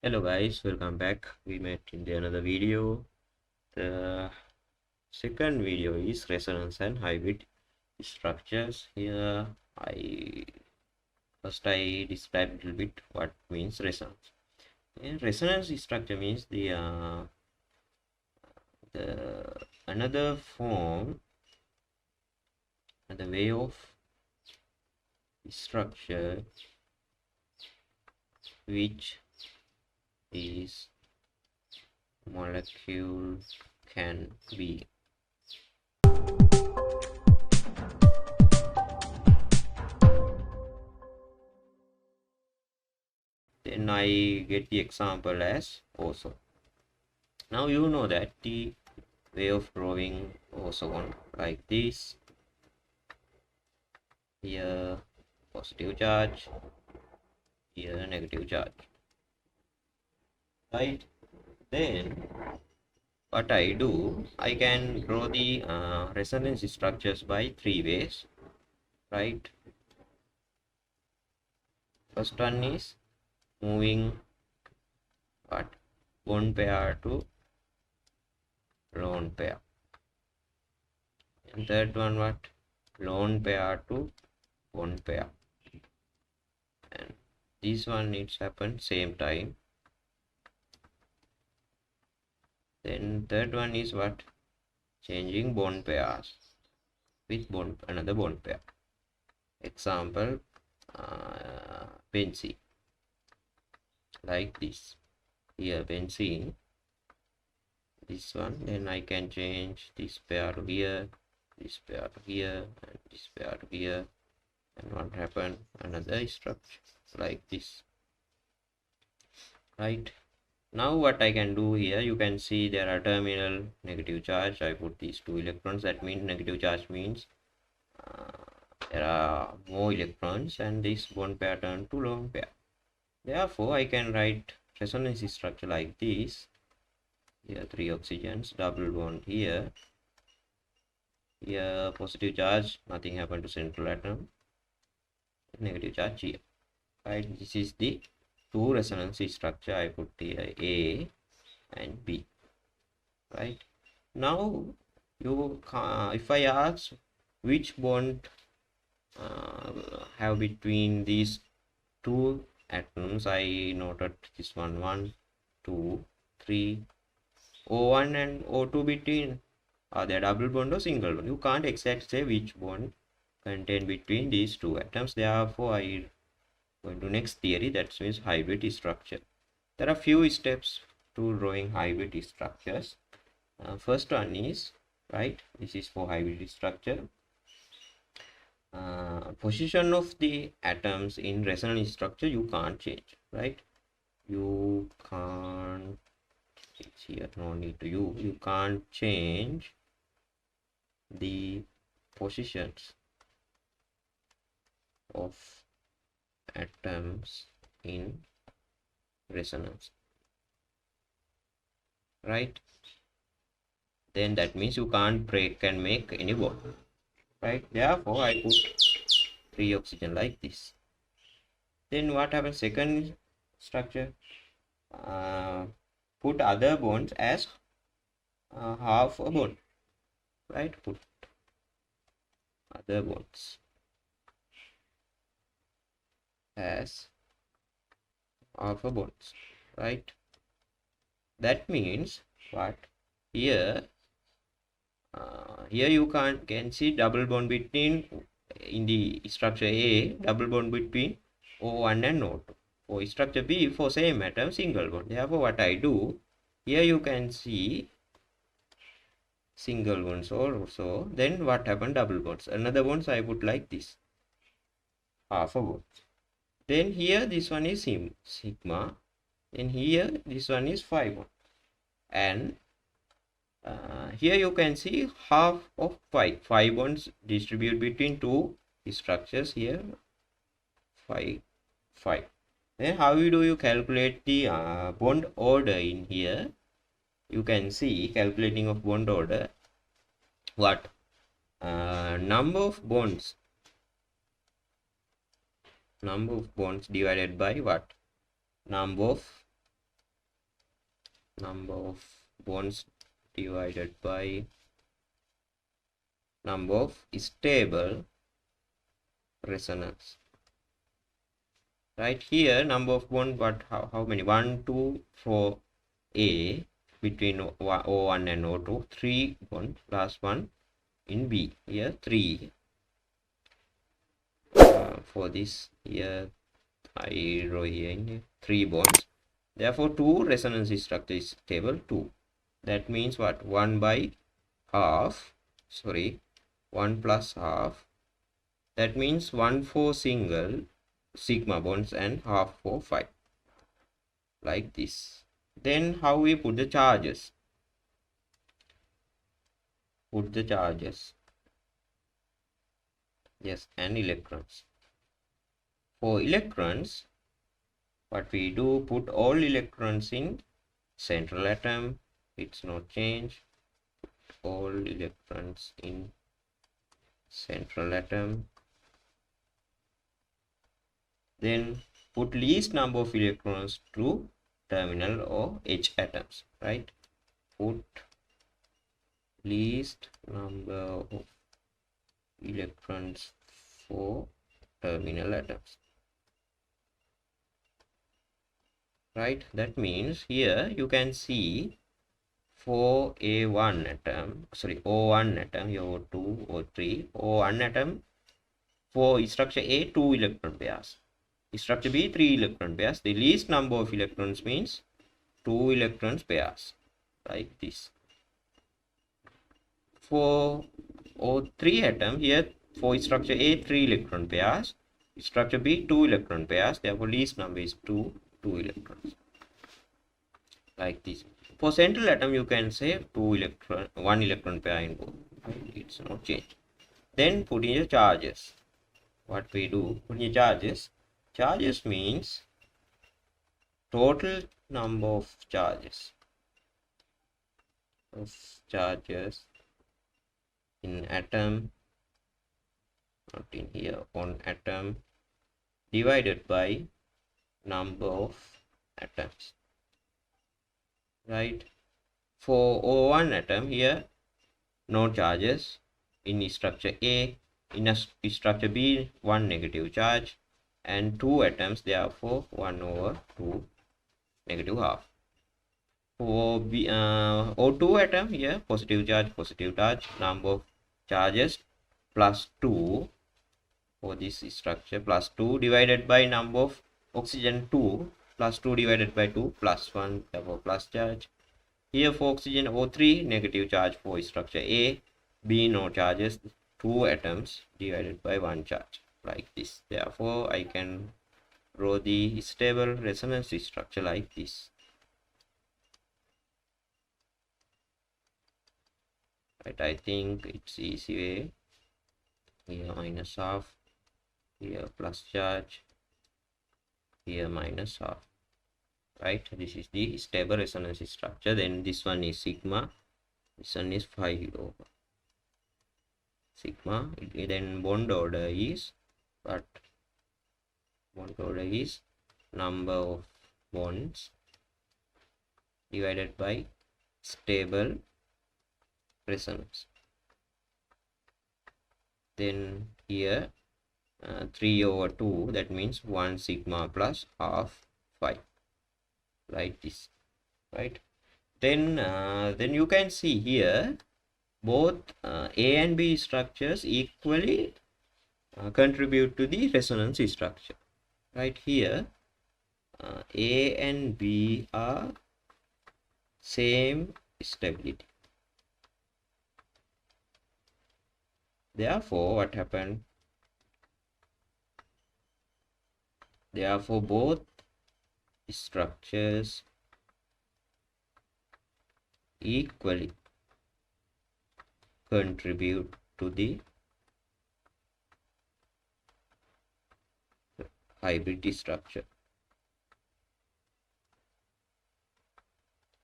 Hello guys, welcome back. We met in another video. The second video is resonance and hybrid structures. Here I describe a little bit what means resonance. And resonance structure means the another form, another way of structure which is molecule can be. Then I get the example as ozone. Now you know that the way of drawing ozone like this. Here positive charge, here negative charge, right? Then what I do, I can draw the resonance structures by three ways, right? First one is moving what, bond pair to lone pair, and third one what, lone pair to bond pair, and this one needs happen same time. Then third one is what, changing bond pairs with another bond pair. Example, benzene, like this. Here benzene, this one, then I can change this pair to here, this pair to here, and this pair to here, and what happened, another structure like this, right? Now what I can do here, you can see there are terminal negative charge. I put these two electrons. That means negative charge means there are more electrons, and this bond pair turn to lone pair. Therefore I can write resonance structure like this. Here 3 oxygens, double bond here. Here positive charge, nothing happened to central atom. Negative charge here, right? This is the two resonance structure. I put here A and B, right? Now you if I ask which bond have between these two atoms, I noted this one, 1, 2, 3, O1 and O2 between, are they double bond or single bond? You can't exactly say which bond contained between these two atoms. Therefore I going to next theory, that means hybrid structure. There are few steps to drawing hybrid structures. First one is, right, this is for hybrid structure. Position of the atoms in resonance structure you can't change, right? You can't, it's here, no need to you can't change the positions of atoms in resonance, right? Then that means you can't break and make any bond, right? Therefore I put 3 oxygen like this. Then what happens, second structure, put other bonds as half a bond, right? Put other bonds as alpha bonds, right? That means what, here here you can see double bond between, in the structure A, double bond between O1 and O2. For structure B, for same atom, single bond. Therefore what I do, here you can see single bonds also. Then what happened, double bonds. Another bonds I put like this, half a bond. Then here this one is sigma, then here this one is 5 bond, and here you can see half of 5 bonds distribute between two structures here, 5. Then how do you calculate the bond order in here? You can see calculating of bond order, what, number of bonds divided by what, number of number of bonds divided by number of stable resonance. Right here, number of bond, but how many? 1, 2, 4, A between O1 and O2, 3 bond, last one in B. Here 3. For this here, I wrote here in 3 bonds. Therefore, 2 resonance structure is stable 2. That means what? 1 by half. Sorry, 1 plus half. That means 1 for single sigma bonds and half for 5. Like this. Then how we put the charges? Put the charges. Yes, and electrons. For electrons, what we do, put all electrons in central atom. It's not change. All electrons in central atom. Then put least number of electrons to terminal or H atoms, right? Put least number of electrons for terminal atoms, right? That means here you can see for A1 atom, sorry, O1 atom, here O2, O3, O1 atom, for structure A, 2 electron pairs. Structure B, 3 electron pairs. The least number of electrons means 2 electrons pairs, like this. For O3 atom, here for structure A, 3 electron pairs. Structure B, 2 electron pairs. Therefore, least number is 2 electrons, like this. For central atom, you can say 1 electron pair in both. Right? It's not changed. Then put in the charges. What we do? Put in the charges. Charges means total number of charges. In atom, not in here, on atom, divided by number of atoms, right? For O1 atom, here no charges. In structure A, in a structure B, 1 negative charge, and 2 atoms, therefore 1 over 2 negative half. For O2 atom, here positive charge, number of charges plus 2 for this structure, plus 2 divided by number of oxygen 2, plus 2 divided by 2 plus 1, therefore plus charge. Here for oxygen O3, negative charge for structure A, B no charges, 2 atoms divided by 1 charge, like this. Therefore I can draw the stable resonance structure like this. Right, I think it's easy way. Here minus half, here plus charge, here minus half. Right, this is the stable resonance structure. Then this one is sigma, this one is 5 over sigma. Then bond order is what? Bond order is number of bonds divided by stable resonance. Then here 3 over 2, that means 1 sigma plus half 5, like this, right? Then you can see here both A and B structures equally contribute to the resonance structure. Right, here A and B are same stability. Therefore, what happened? Therefore, both structures equally contribute to the hybrid structure.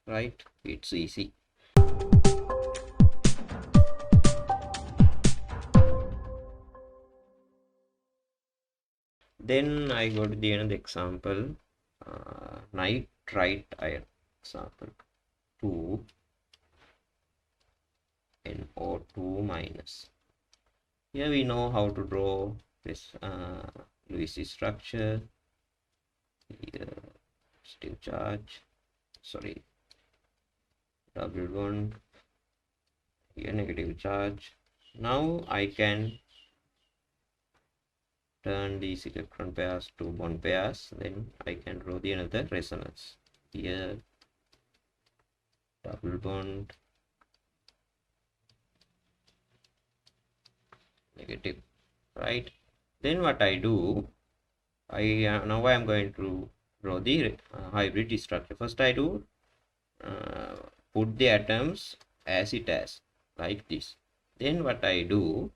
Right? It's easy. Then I go to the another example, nitrite iron example. 2 NO2 minus. Here we know how to draw this Lewis structure. Here positive charge, sorry, double bond, here negative charge. Now I can turn these electron pairs to bond pairs, then I can draw the another resonance. Here double bond, negative, right? Then what I do, now I am going to draw the hybrid structure. First I do put the atoms as it is, like this. Then what I do,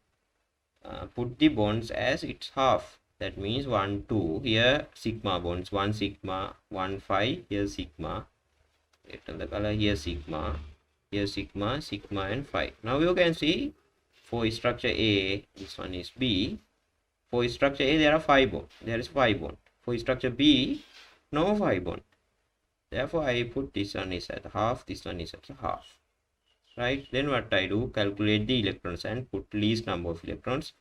put the bonds as its half. That means 1 2, here sigma bonds, 1 sigma, 1 5, here sigma, return the color, here sigma, here sigma, sigma and 5. Now you can see for structure A, this one is B. For structure A there are 5 bonds, there is 5 bond. For structure B, no 5 bond. Therefore I put this one is at half, this one is at half, right? Then what I do, calculate the electrons and put least number of electrons.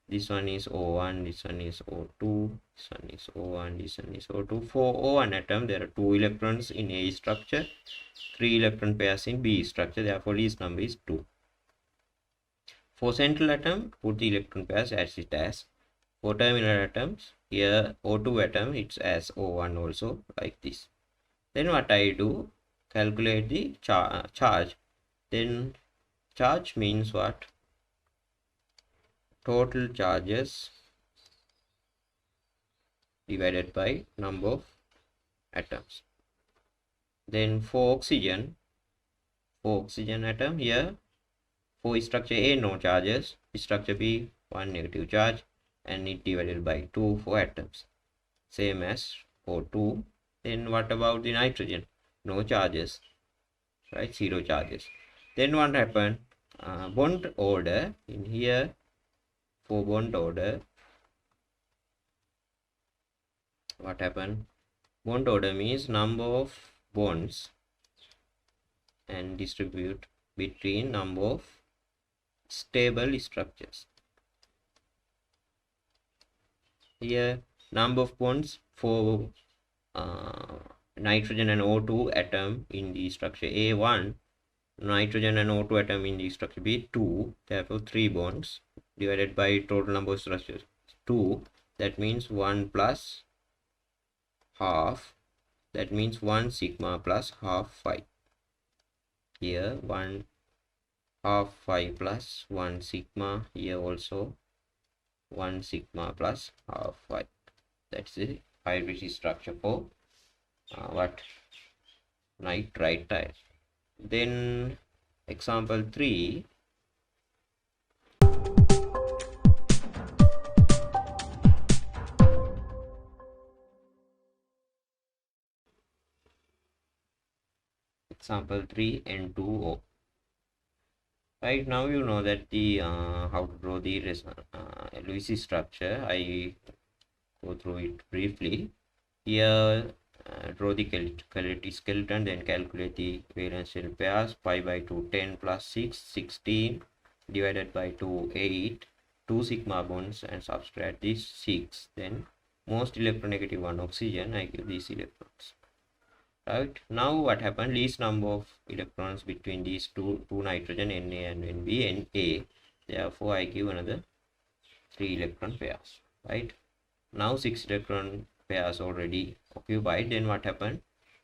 This one is O1, this one is O2, this one is O1, this one is O2. For O1 atom there are 2 electrons in A structure, 3 electron pairs in B structure, therefore least number is 2. For central atom, put the electron pairs as it is. For terminal atoms, here O2 atom, it's as O1 also, like this. Then what I do, calculate the charge. Then charge means what? Total charges divided by number of atoms. Then for oxygen atom, here for structure A no charges, structure B 1 negative charge, and it divided by 2 for atoms, same as O2. Then what about the nitrogen? No charges, right? 0 charges. Then what happened? Bond order in here. For bond order, what happened? Bond order means number of bonds and distribute between number of stable structures. Here number of bonds for nitrogen and O2 atom in the structure A1, nitrogen and O2 atom in the structure B2, therefore 3 bonds divided by total number of structures 2, that means 1 plus half, that means 1 sigma plus half 5. Here 1 half 5 plus 1 sigma, here also 1 sigma plus half 5. That's the hybrid structure for what? Nitrite tile. Then example 3. Example 3 N2O. Right, now you know that the how to draw the Lewis structure. I go through it briefly. Here draw the chelated skeleton, then calculate the valence shell pairs. Pi by 2 10 plus 6 16 divided by 2 8, 2 sigma bonds, and subtract this 6. Then most electronegative one oxygen, I give these electrons. Right, now what happened? Least number of electrons between these two nitrogen, Na and Nb, Na. Therefore I give another 3 electron pairs. Right, now 6 electron pairs already occupied. Then what happened?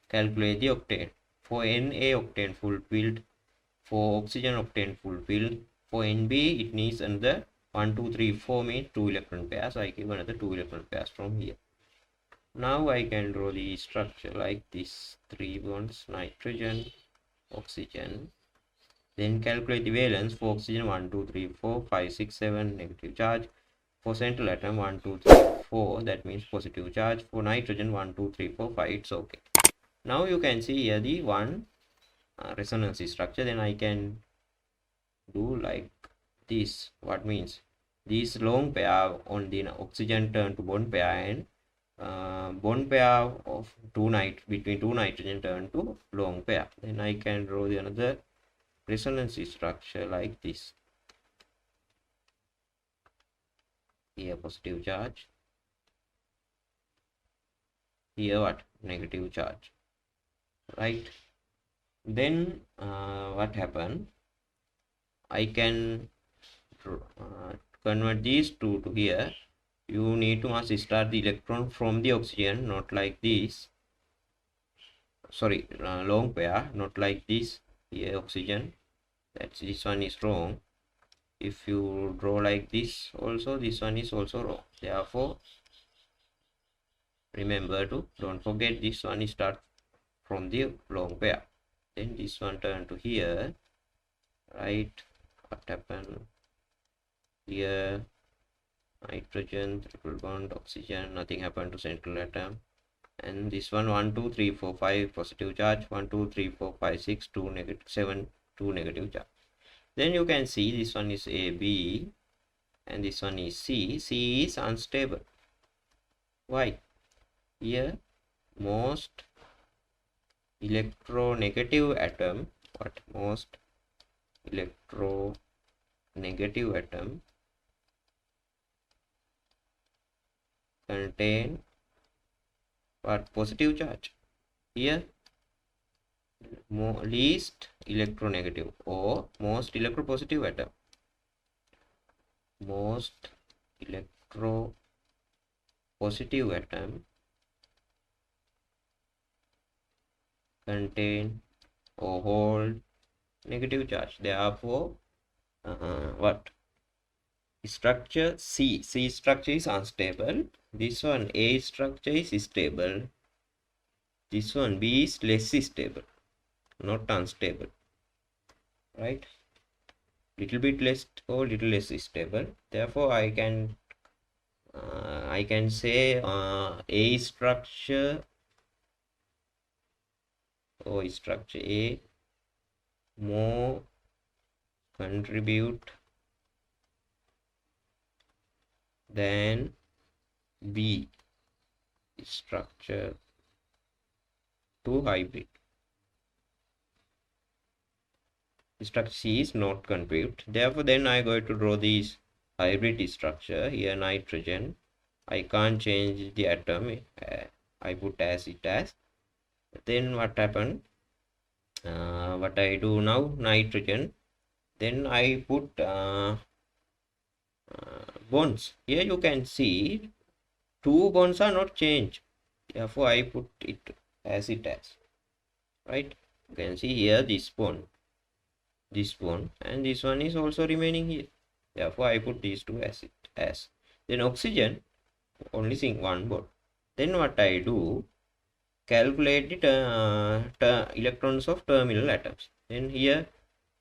Calculate the octane. For Na octane fulfilled, for oxygen octane fulfilled. For Nb it needs another 1 2 3 4 means 2 electron pairs. I give another 2 electron pairs from here. Now I can draw the structure like this: 3 bonds, nitrogen, oxygen. Then calculate the valence. For oxygen 1 2 3 4 5 6 7 negative charge. For central atom 1 2 3 4, that means positive charge. For nitrogen 1 2 3 4 5, it's okay. Now you can see here the one resonance structure. Then I can do like this. What means? This long pair on the oxygen turn to bond pair, and bond pair of between two nitrogen turn to long pair. Then I can draw the another resonance structure like this. Here positive charge, here what, negative charge, right? Then what happen, I can convert these two to here. You need to must start the electron from the oxygen, not like this. Sorry, long pair, not like this. Here oxygen, that's this one is wrong. If you draw like this also, this one is also wrong. Therefore remember to don't forget this one is start from the long pair. Then this one turn to here, right? What happened here? Nitrogen, triple bond, oxygen, nothing happened to central atom. And this one 1 2 3 4 5 positive charge, 1 2 3 4 5 6 2 negative 7 2 negative charge. Then you can see this one is A, B, and this one is C. C is unstable. Why? Here most electronegative atom, what most electronegative atom contain what, positive charge. Here least electronegative or most electropositive atom, most electropositive atom contain or hold negative charge. Therefore what, structure C structure is unstable. This one A structure is stable. This one B is less stable, not unstable, right? Little bit less or little less stable. Therefore I can say A structure or structure A more contribute than B structure to hybrid. Structure C is not contribute. Therefore then I going to draw this hybrid structure. Here nitrogen, I can't change the atom, I put as it as. Then what happened, what I do now, nitrogen, then I put bonds. Here you can see two bonds are not changed, therefore I put it as it as, right? You can see here this bond, and this one is also remaining here, therefore I put these two as it as. Then oxygen only seeing one bond. Then what I do, calculate the electrons of terminal atoms. Then here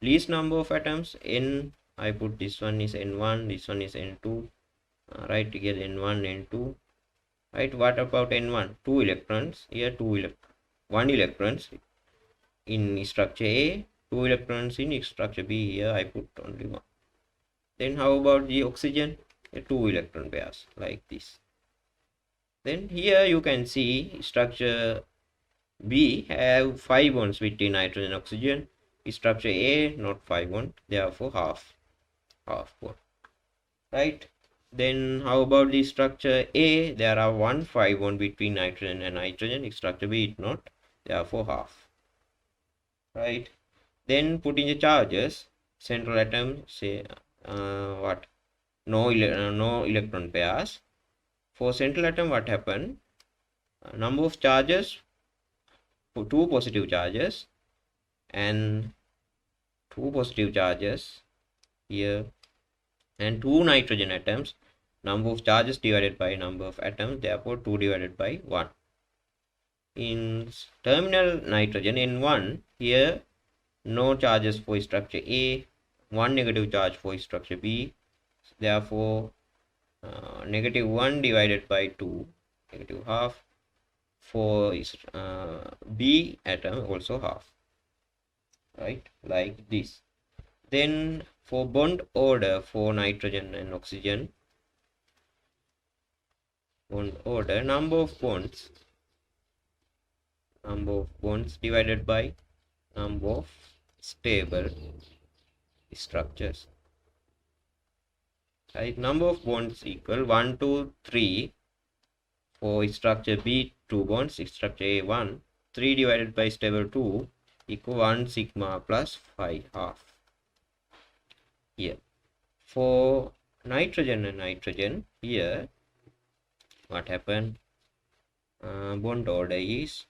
least number of atoms n, I put this one is n1, this one is n2, right? Here n1 n2, right? What about n1? 2 electrons. Here 1 electrons in structure A, 2 electrons in structure B. Here I put only 1. Then how about the oxygen? 2 electron pairs like this. Then here you can see structure B have 5 bonds between nitrogen and oxygen. Structure A not 5 bond, therefore half bond, right? Then how about the structure A? There are 1 5 bond between nitrogen and nitrogen. Structure B it not, therefore half, right? Then putting the charges, central atom say what, no electron pairs. For central atom what happened, number of charges, for 2 positive charges and 2 positive charges here, and 2 nitrogen atoms, number of charges divided by number of atoms, therefore 2 divided by 1. In terminal nitrogen N1, here no charges for structure A, 1 negative charge for structure B, therefore negative 1 divided by 2, negative half. For B atom also half, right? Like this. Then for bond order for nitrogen and oxygen, bond order, number of bonds divided by number of stable structures. Right, number of bonds equal 1, 2, 3 for structure B, 2 bonds, structure A, 1. 3 divided by stable 2 equal 1 sigma plus 5 half. Here for nitrogen and nitrogen, here what happened, bond order is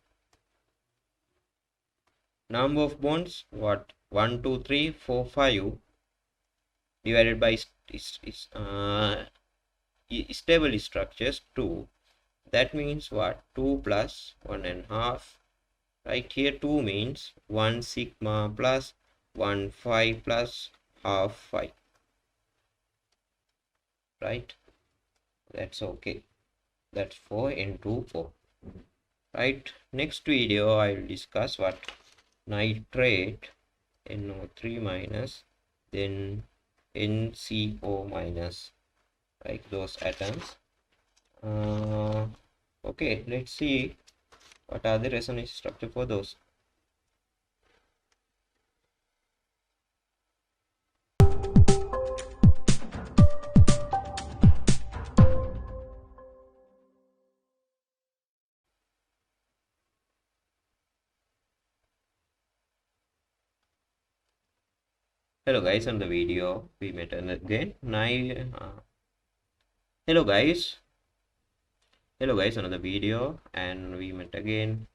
number of bonds, what, 1, 2, 3, 4, 5 divided by stable structures 2. That means what, 2 plus 1.5. Right, here 2 means 1 sigma plus 1 5 plus half 5. Right, that's okay. That's 4 into 4. Right, next video I will discuss what nitrate, NO3 minus, then NCO minus, like those atoms. Okay, let's see what are the resonance structure for those. Hello guys, on the video we met again. Hello guys, another video, and we met again.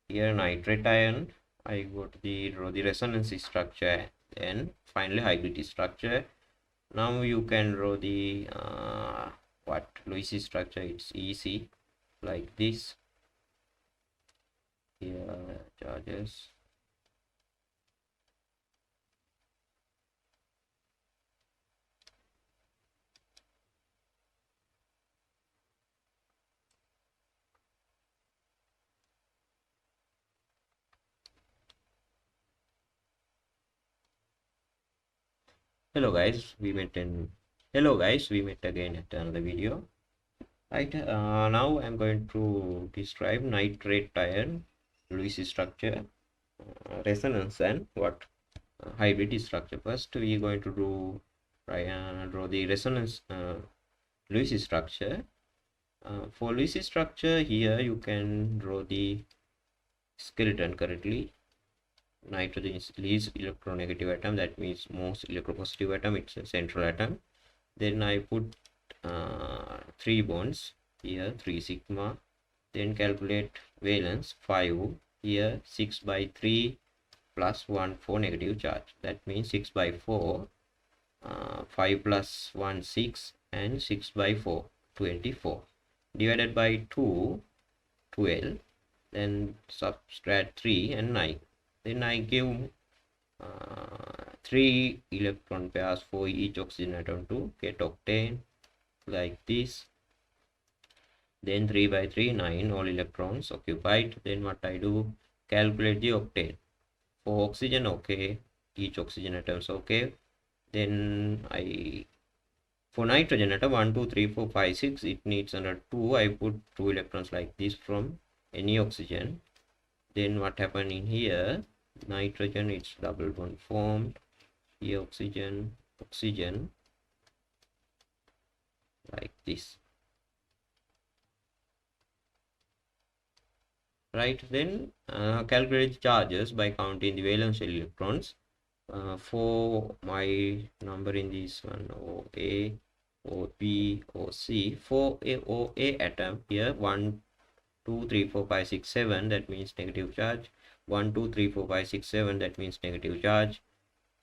Here nitrate ion, I got the resonance structure and finally hybrid structure. Now you can draw the Lewis structure. It's easy, like this. Here charges. Hello guys, we met again at another video. Right, now I'm going to describe nitrate ion Lewis structure, resonance, and hybrid structure. First we are going to draw the resonance Lewis structure. For Lewis structure, here you can draw the skeleton correctly. Nitrogen is least electronegative atom, that means most electropositive atom, it's a central atom. Then I put 3 bonds here, 3 sigma. Then calculate valence 5, here 6 by 3 plus 1 for negative charge, that means 6 by 4, 5 plus 1 6, and 6 by 4 24, divided by 2 12, then subtract 3 and 9. Then I give 3 electron pairs for each oxygen atom to get octane, like this. Then 3 by 3 9, all electrons occupied. Then what I do, calculate the octane. For oxygen, okay, each oxygen atom is okay. Then for nitrogen atom 1 2 3 4 5 6, it needs under 2. I put 2 electrons like this from any oxygen. Then what happened in here, nitrogen, it's double bond formed. Here oxygen, like this. Right, then calculate charges by counting the valence electrons. For my number in this one, OA, OB, OC, for a OA atom, here 1 2 3 4 5 6 7, that means negative charge. 1 2 3 4 5 6 7, that means negative charge.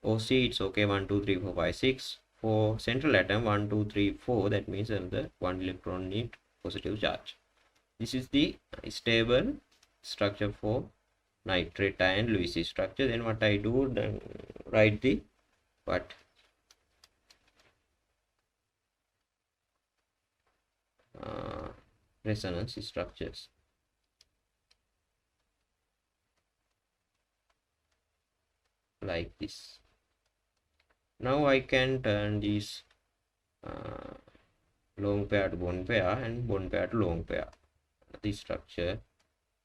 OC, it's okay, 1 2 3 4 5 6. For central atom 1 2 3 4, that means another 1 electron need positive charge. This is the stable structure for nitrate ion Lewis structure. Then what I do, then write the resonance structures, like this. Now I can turn this long pair to bond pair and bond pair to long pair. This structure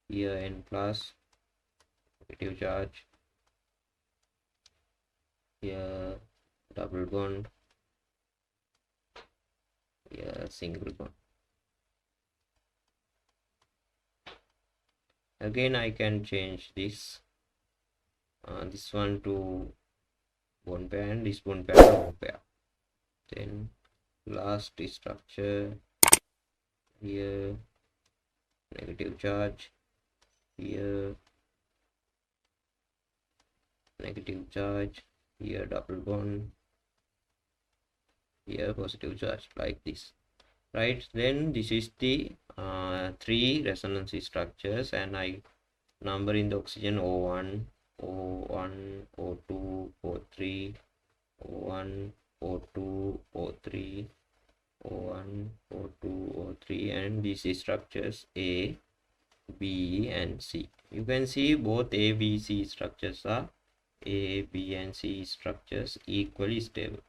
here N plus negative charge, here double bond, here single bond. Again I can change this one to bond pair and this bond pair to long pair. Then last structure here negative charge, here negative charge, here double bond, here positive charge, like this, right? Then this is the 3 resonance structures, and I number in the oxygen O1, O1, O2, O3, O1, O2, O3, O1, O2, O3, and these structures A, B and C. You can see both A, B, C structures are A, B and C structures equally stable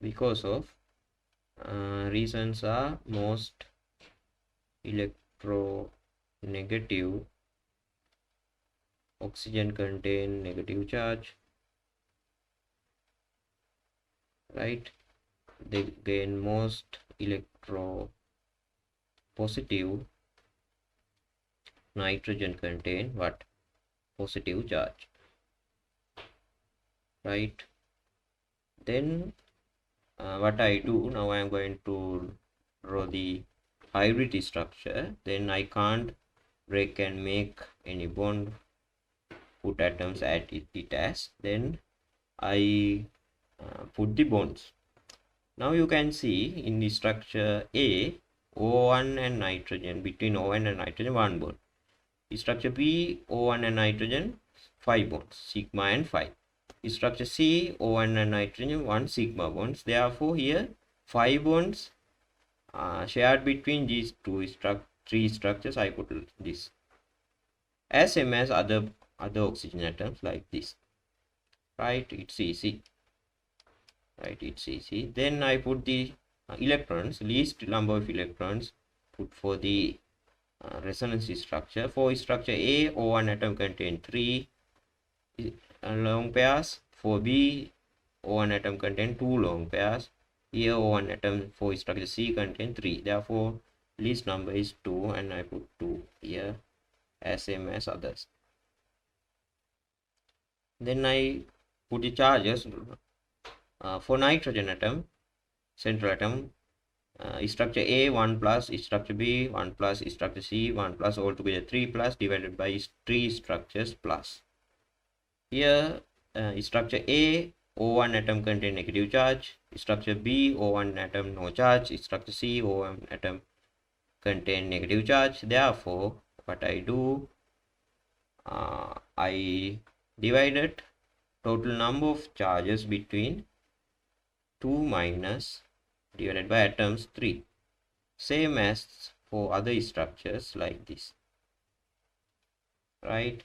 because of reasons are most electronegative oxygen contain negative charge, right? They gain most electropositive nitrogen contain what? Positive charge, right? Then what I do now, I am going to draw the hybrid structure. Then I can't break and make any bond, put atoms at it as, then I put the bonds. Now you can see in the structure A, O1 and nitrogen, between O1 and nitrogen 1 bond. Structure B, O1 and nitrogen 5 bonds, sigma and 5. Structure C, O1 and nitrogen 1 sigma bonds. Therefore here 5 bonds shared between these three structures. I put this as same as other oxygen atoms, like this, right? It's easy, right? It's easy. Then I put the electrons, least number of electrons put for the resonance structure. For structure A, O1 atom contain 3 long pairs. For B, O1 atom contain 2 long pairs. Here O1 atom for structure C contain 3. Therefore least number is 2, and I put 2 here as same as others. Then I put the charges for nitrogen atom, central atom, structure A 1 plus, structure B 1 plus, structure C 1 plus, altogether 3 plus, divided by 3 structures plus. Here structure A, O1 atom contain negative charge, structure B, O1 atom no charge, structure C, O1 atom contain negative charge. Therefore what I do, I divided total number of charges between 2 minus divided by atoms 3, same as for other structures like this, right?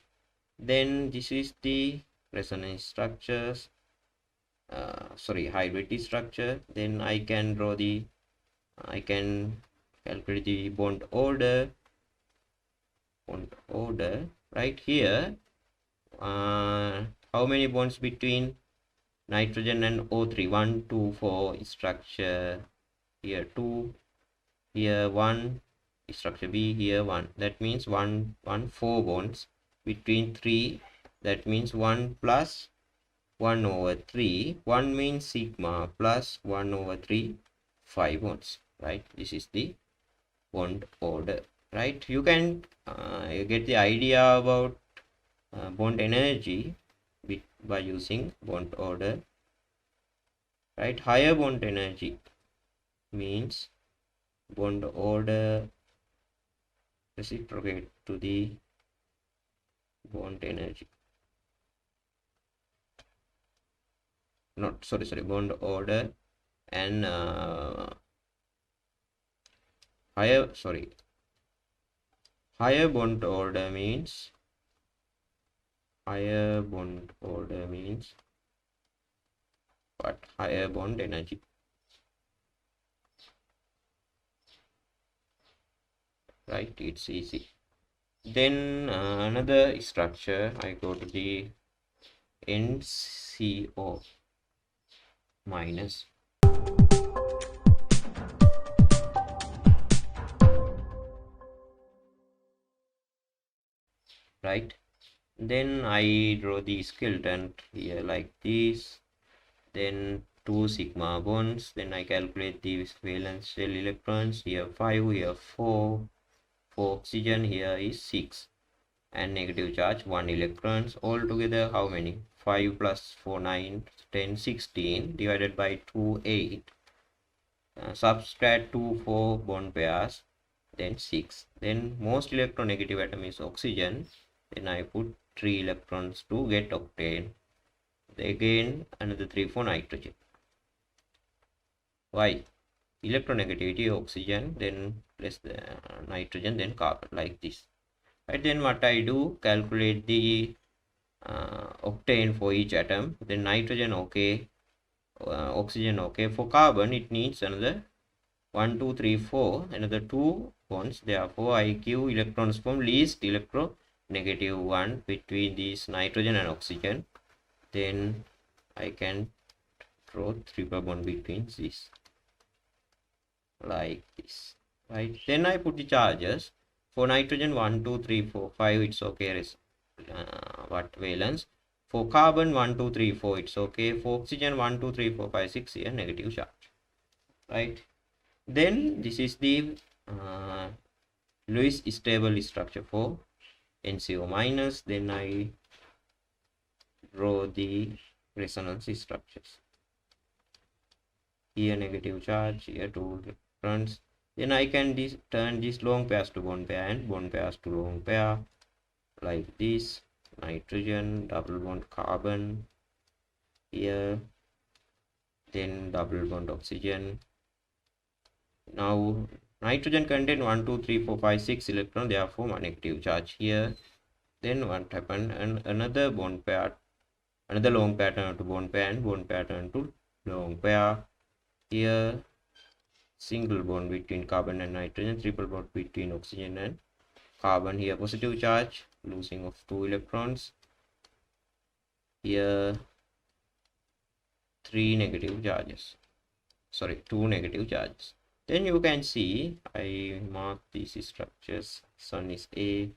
Then this is the resonance structures, hybrid structure. Then I can calculate the bond order, right? Here how many bonds between nitrogen and O3? 1, 2, 4 structure, here 2, here 1, structure B, here 1. That means 1, 4 bonds between 3. That means 1 plus 1 over 3. 1 means sigma plus 1 over 3, 5 bonds, right? This is the bond order, right? You can get the idea about bond energy by using bond order, right? Higher bond energy means bond order reciprocate to the bond energy. Bond order and higher bond order means what higher bond energy. Right, it's easy. Then another structure, I go to the NCO minus. Right, then I draw the skeleton here like this, then 2 sigma bonds, then I calculate the valence shell electrons, here 5, here 4, for oxygen here is 6, and negative charge 1 electrons. Altogether how many? 5 plus 4 9 10 16 divided by 2 8. Subtract 2 4 bond pairs, then 6. Then most electronegative atom is oxygen, then I put 3 electrons to get octane, again another 3 for nitrogen. Why? Electronegativity oxygen, then less the nitrogen, then carbon, like this. Right, then what I do, calculate the octane for each atom, then nitrogen okay, oxygen okay. For carbon it needs another 1 2 3 4, another 2 bonds, therefore I give electrons from least electronegative one between these nitrogen and oxygen, then I can draw triple bond between these like this. Right, then I put the charges. For nitrogen 1 2 3 4 5, it's okay, what valence. For carbon 1 2 3 4, it's okay. For oxygen 1 2 3 4 5 6, here negative charge. Right, then this is the Lewis stable structure for NCO minus. Then I draw the resonance structures. Here negative charge, here 2 electrons. Then I can turn these long pairs to bond pair and bond pairs to long pair, like this. Nitrogen, double bond carbon here, then double bond oxygen. Now nitrogen contain 1 2 3 4 5 6 electron, therefore one negative charge here. Then what happened, and another bond pair, another long pair turn to bond pair and bond pair turn to long pair. Here single bond between carbon and nitrogen, triple bond between oxygen and carbon. Here positive charge, losing of 2 electrons. Here 3 negative charges, sorry, 2 negative charges. Then you can see I mark these structures. This one is A,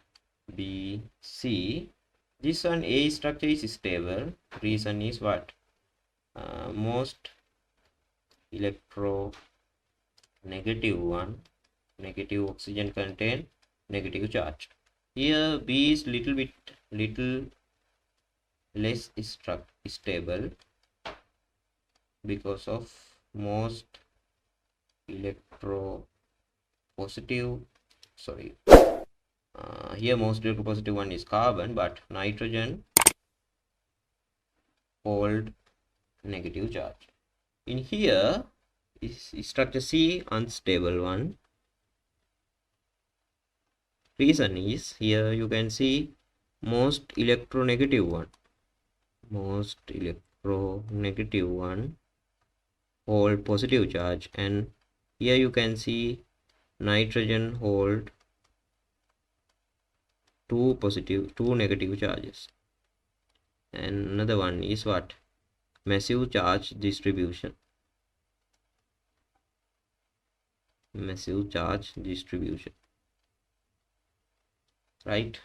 B, C. This one A structure is stable. Reason is what? Most electronegative one, negative oxygen contain negative charge. Here B is little less stable because of most electropositive, sorry, here most electropositive one is carbon, but nitrogen hold negative charge. In here is structure C, unstable one. Reason is here you can see most electronegative one hold positive charge, and here you can see nitrogen hold 2 negative charges. And another one is what? Massive charge distribution. Right,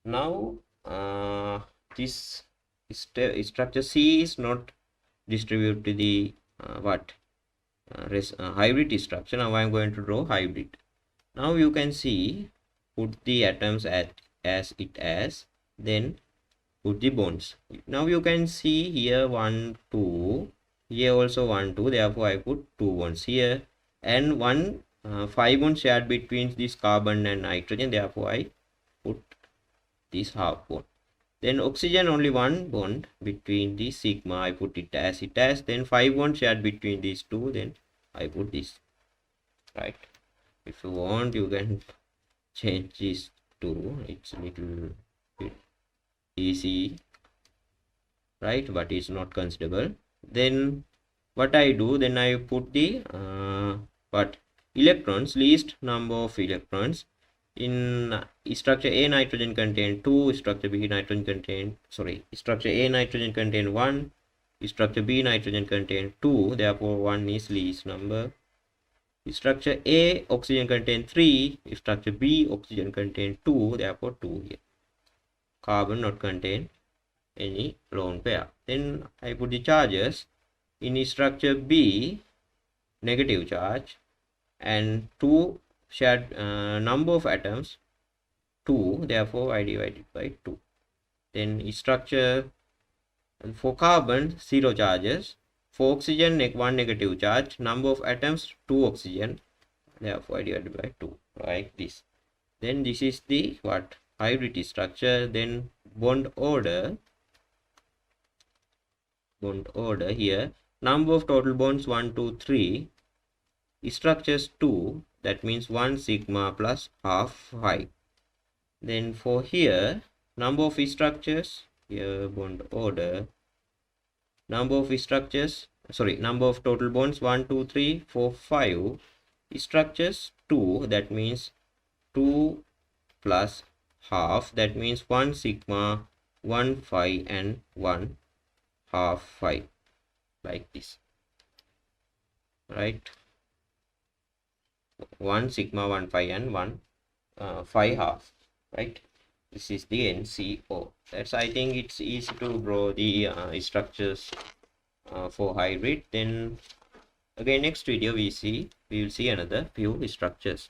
now this structure C is not distributed to the hybrid structure. Now I am going to draw hybrid. Now you can see, put the atoms as it as, then put the bonds. Now you can see here 1 2, here also 1 2, therefore I put 2 bonds here, and 5 bonds shared between this carbon and nitrogen, therefore I put this half bond. Then oxygen only 1 bond between the sigma, I put it as it as, then 5 bonds shared between these two, then I put this. Right, if you want you can change these two, it's a little bit easy, right, but it's not considerable. Then what I do, then I put the electrons, least number of electrons. In structure A, nitrogen contain 2, structure B, nitrogen contain, structure A, nitrogen contain 1, structure B, nitrogen contain 2, therefore 1 is least number. Structure A, oxygen contain 3, structure B, oxygen contain 2, therefore 2 here. Carbon not contain any lone pair. Then I put the charges. In structure B, negative charge, and 2 shared number of atoms 2, therefore I divided by 2. Then structure for carbon 0 charges, for oxygen 1 negative charge, number of atoms 2 oxygen, therefore I divided by 2, like this. Then this is the hybrid structure. Then bond order here, number of total bonds 1 2 3, structures 2, that means 1 sigma plus half 5. Then for here, number of structures, here bond order, number of structures, number of total bonds 1 2 3 4 5, structures 2, that means 2 plus half, that means 1 sigma 1 5 and 1 half 5, like this, right? 1 sigma 1 5 and 1 5 half, right? This is the NCO. That's, I think it's easy to draw the structures for hybrid. Then again, next video we will see another few structures.